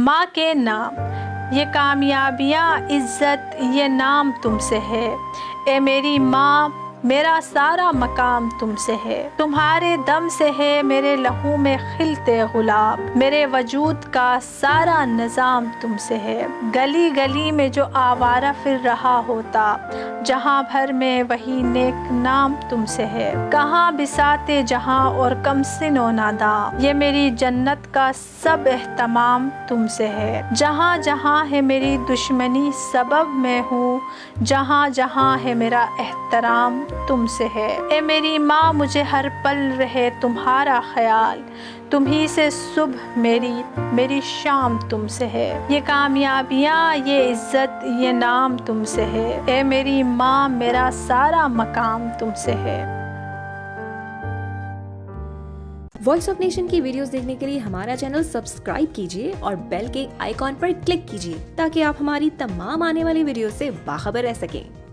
ماں کے نام، یہ کامیابیاں، عزت، یہ نام تم سے ہے۔ اے میری ماں، میرا سارا مقام تم سے ہے۔ تمہارے دم سے ہے میرے لہو میں کھلتے گلاب، میرے وجود کا سارا نظام تم سے ہے۔ گلی گلی میں جو آوارہ پھر رہا ہوتا، جہاں بھر میں وہی نیک نام تم سے ہے۔ کہاں بساتے جہاں اور کم سن و ناداں، یہ میری جنت کا سب اہتمام تم سے ہے۔ جہاں جہاں ہے میری دشمنی سبب میں ہوں، جہاں جہاں ہے میرا احترام تم سے ہے۔ اے میری ماں، مجھے ہر پل رہے تمہارا خیال، تمہیں سے صبح میری شام تم سے ہے۔ یہ کامیابیاں، یہ عزت، یہ نام تم سے ہے۔ اے میری ماں، میرا سارا مقام تم سے ہے۔ وائس آف نیشن کی ویڈیوز دیکھنے کے لیے ہمارا چینل سبسکرائب کیجیے اور بیل کے آئیکن پر کلک کیجیے تاکہ آپ ہماری تمام آنے والی ویڈیوز سے باخبر رہ سکیں۔